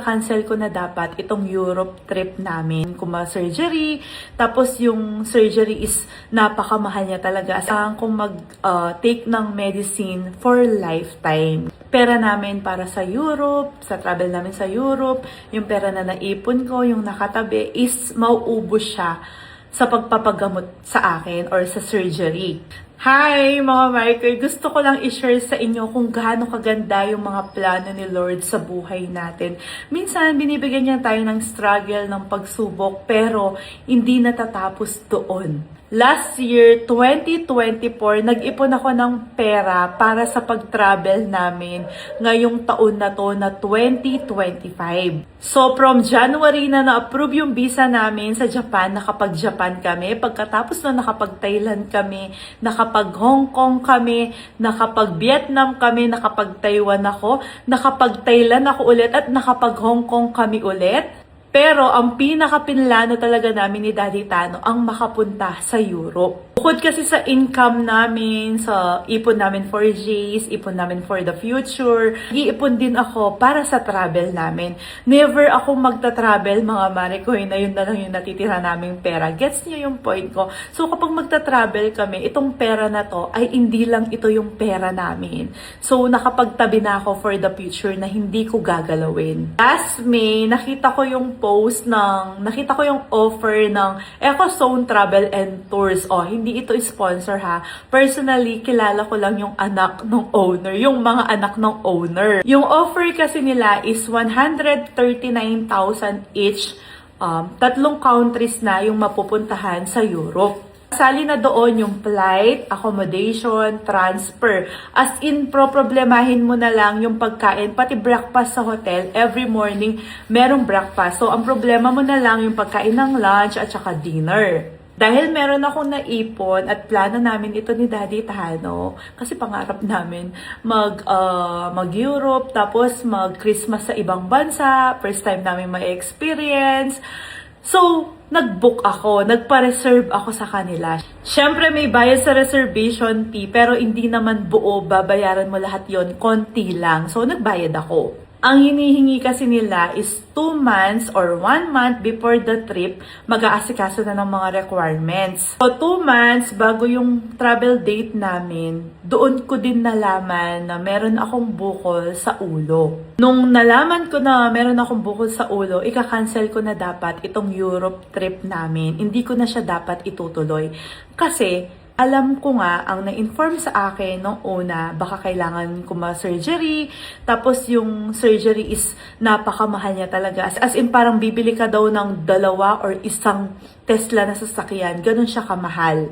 ika-cancel ko na dapat itong Europe trip namin. Kuma-surgery, tapos yung surgery is napakamahal niya talaga. Asahan kong mag-take ng medicine for lifetime. Pera namin para sa Europe, sa travel namin sa Europe, yung pera na naipon ko, yung nakatabi, is mauubos siya sa pagpapagamot sa akin or sa surgery. Hi mga Marikoy! Gusto ko lang i-share sa inyo kung gaano kaganda yung mga plano ni Lord sa buhay natin. Minsan, binibigyan niya tayo ng struggle, ng pagsubok, pero hindi natatapos doon. Last year, 2024, nag-ipon ako ng pera para sa pag-travel namin ngayong taon na to na 2025. So, from January na na-approve yung visa namin sa Japan, nakapag-Japan kami. Pagkatapos na nakapag-Thailand kami, nakapag-Hong Kong kami, nakapag-Vietnam kami, nakapag-Taiwan ako, nakapag-Thailand ako ulit, at nakapag-Hong Kong kami ulit. Pero ang pinaka-pinlano talaga namin ni Daddy Tano ang makapunta sa Europe. Bukod kasi sa income namin, sa ipon namin for J's, ipon namin for the future, iipon din ako para sa travel namin. Never ako magta-travel, mga Marikoy, na yun na lang yung natitira naming pera. Gets niyo yung point ko? So kapag magta-travel kami, itong pera na to ay hindi lang ito yung pera namin. So nakapagtabi na ako for the future na hindi ko gagalawin. Last May, nakita ko yung offer ng EcoZone Travel and Tours. Hindi ito sponsor ha. Personally, kilala ko lang yung anak ng owner, yung mga anak ng owner. Yung offer kasi nila is 139,000 each. Tatlong countries na yung mapupuntahan sa Europe. Sali na doon yung flight, accommodation, transfer. As in, problemahin mo na lang yung pagkain, pati breakfast sa hotel. Every morning, merong breakfast. So, ang problema mo na lang yung pagkain ng lunch at saka dinner. Dahil meron akong naipon at plano namin ito ni Daddy Tano, kasi pangarap namin mag-Europe, tapos mag-Christmas sa ibang bansa, first time namin ma-experience. So, nag-book ako, nagpa-reserve ako sa kanila. Syempre may bayad sa reservation fee, pero hindi naman buo, babayaran mo lahat yon, konti lang. So, nagbayad ako. Ang hinihingi kasi nila is 2 months or 1 month before the trip, mag-aasikaso na ng mga requirements. So, 2 months bago yung travel date namin, doon ko din nalaman na meron akong bukol sa ulo. Nung nalaman ko na meron akong bukol sa ulo, ika-cancel ko na dapat itong Europe trip namin. Hindi ko na siya dapat itutuloy. Kasi, alam ko nga, ang na-inform sa akin nung una, baka kailangan ko ma-surgery, tapos yung surgery is napakamahal niya talaga. As in, parang bibili ka daw ng 2 or isang Tesla na sasakyan, ganun siya kamahal.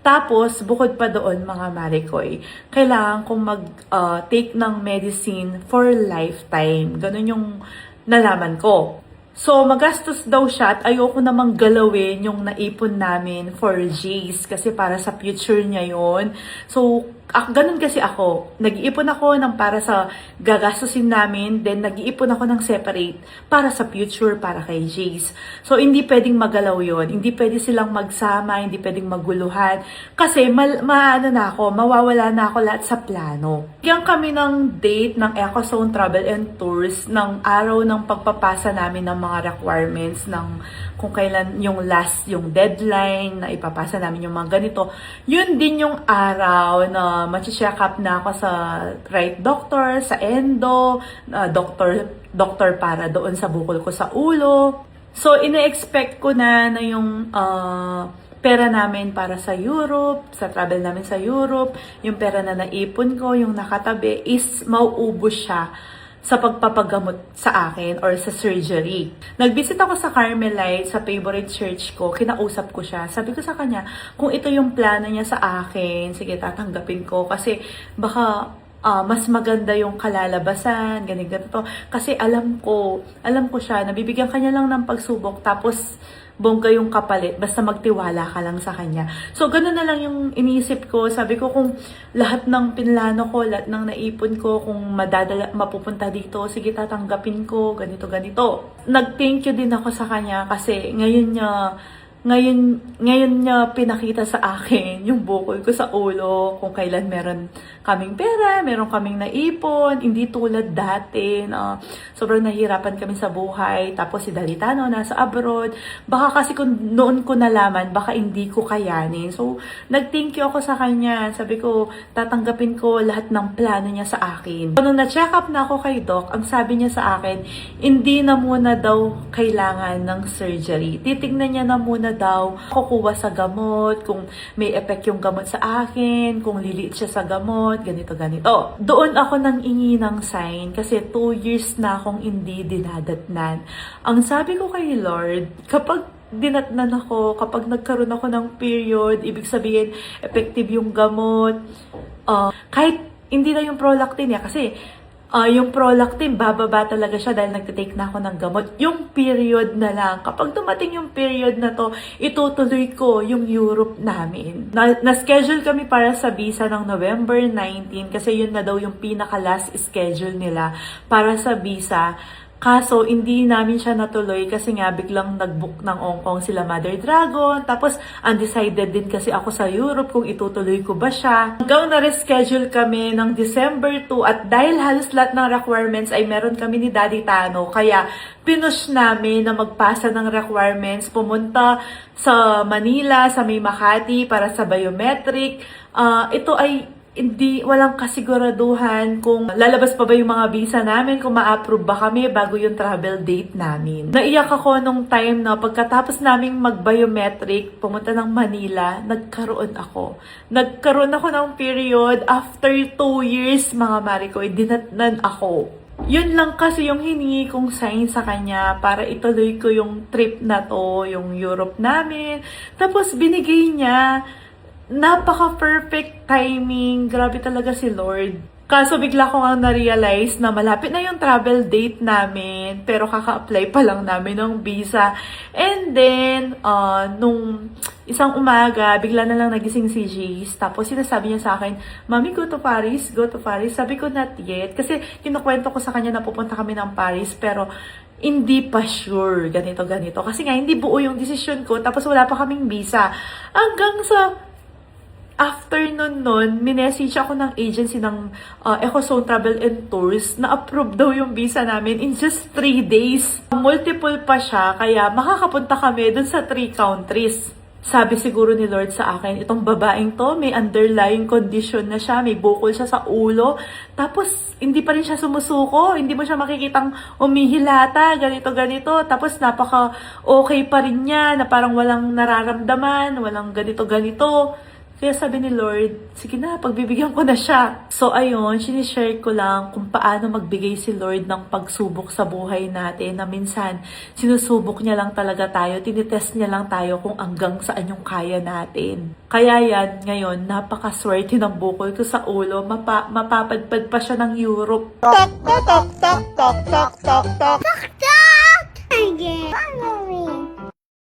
Tapos, bukod pa doon, mga Marikoy, kailangan kong mag-take ng medicine for lifetime. Ganun yung nalaman ko. So, magastos daw siya at ayoko namang galawin yung naipon namin for J's kasi para sa future niya yon. So, ganun kasi ako. Nag-iipon ako ng para sa gagastusin namin, then nag-iipon ako ng separate para sa future, para kay J's. So, hindi pwedeng magalaw yon. Hindi pwede silang magsama, hindi pwedeng maguluhan. Kasi, mawawala na ako lahat sa plano. Bigyan kami ng date ng EcoZone Travel and Tours ng araw ng pagpapasa namin ng mga requirements ng kung kailan yung yung deadline na ipapasa namin yung mga ganito. Yun din yung araw na check up na ako sa right doctor, sa endo, doctor para doon sa bukol ko sa ulo. So, ine-expect ko na yung pera namin para sa Europe, sa travel namin sa Europe, yung pera na naipon ko, yung nakatabi, is mauubos siya sa pagpapagamot sa akin or sa surgery. Nag-visit ako sa Carmelite, sa favorite church ko, kinausap ko siya. Sabi ko sa kanya, kung ito yung plano niya sa akin, sige, tatanggapin ko. Kasi baka mas maganda yung kalalabasan, ganito. Kasi alam ko siya, nabibigyan kanya lang ng pagsubok, tapos bongga yung kapalit, basta magtiwala ka lang sa kanya. So, ganun na lang yung iniisip ko. Sabi ko, kung lahat ng pinlano ko, lahat ng naipon ko, kung mapupunta dito, sige, tatanggapin ko, ganito. Nag-thank you din ako sa kanya kasi ngayon ngayon niya pinakita sa akin yung bukol ko sa ulo, kung kailan meron kaming pera, meron kaming naipon, hindi tulad dati na sobrang nahihirapan kami sa buhay, tapos si Dalitano nasa abroad. Baka kasi kung noon ko nalaman, baka hindi ko kayanin. So, nag-thank you ako sa kanya. Sabi ko, tatanggapin ko lahat ng plano niya sa akin. So, nung na-check up na ako kay Doc, ang sabi niya sa akin, hindi na muna daw kailangan ng surgery. Titignan niya na muna daw, kukuha sa gamot, kung may effect yung gamot sa akin, kung liliit siya sa gamot, ganito. Doon ako nang ingi ng sign kasi 2 years na akong hindi dinadatnan. Ang sabi ko kay Lord, kapag dinatnan ako, kapag nagkaroon ako ng period, ibig sabihin, effective yung gamot, kahit hindi na yung prolactin niya, kasi yung prolactin, bababa talaga siya dahil nagtitake na ako ng gamot. Yung period na lang. Kapag dumating yung period na to, itutuloy ko yung Europe namin. Na-schedule kami para sa visa ng November 19 kasi yun na daw yung pinaka-last schedule nila para sa visa. Kaso, hindi namin siya natuloy kasi nga biglang nag-book ng Hong Kong sila Mother Dragon. Tapos, undecided din kasi ako sa Europe kung itutuloy ko ba siya. Hanggang na-reschedule kami ng December 2 at dahil halos lahat ng requirements ay meron kami ni Daddy Tano. Kaya, pinush namin na magpasa ng requirements, pumunta sa Manila, sa May Makati para sa biometric. Ito ay walang kasiguraduhan kung lalabas pa ba yung mga visa namin, kung ma-approve ba kami bago yung travel date namin. Naiyak ako nung time na pagkatapos naming mag-biometric, pumunta ng Manila, nagkaroon ako ng period after 2 years, mga Marikoy, dinatnan ako. Yun lang kasi yung hiningi kong sign sa kanya para ituloy ko yung trip na to, yung Europe namin. Tapos binigay niya. Napaka-perfect timing. Grabe talaga si Lord. Kaso bigla ko nga na-realize na malapit na yung travel date namin, pero kaka-apply pa lang namin ng visa. And then, nung isang umaga, bigla na lang nagising si Jace. Tapos sinasabi niya sa akin, Mami, go to Paris, go to Paris. Sabi ko, not yet. Kasi kinukwento ko sa kanya na pupunta kami ng Paris, pero hindi pa sure, ganito. Kasi nga, hindi buo yung decision ko, tapos wala pa kaming visa. Hanggang sa afternoon nun, minessage ako ng agency ng Ecozone Travel and Tours na approve daw yung visa namin in just 3 days. Multiple pa siya, kaya makakapunta kami dun sa 3 countries. Sabi siguro ni Lord sa akin, itong babaeng to, may underlying condition na siya, may bukol siya sa ulo, tapos hindi pa rin siya sumusuko, hindi mo siya makikitang umihilata, ganito, tapos napaka-okay pa rin niya, na parang walang nararamdaman, walang ganito. Kaya sabi ni Lord, sige na, pagbibigyan ko na siya. So ayun, sinishare ko lang kung paano magbigay si Lord ng pagsubok sa buhay natin na minsan sinusubok niya lang talaga tayo, tinitest niya lang tayo kung hanggang saan yung kaya natin. Kaya yan, ngayon, napakaswerte ng bukol ko sa ulo, mapapadpad pa siya ng Europe. Tok, tok, tok, tok, tok,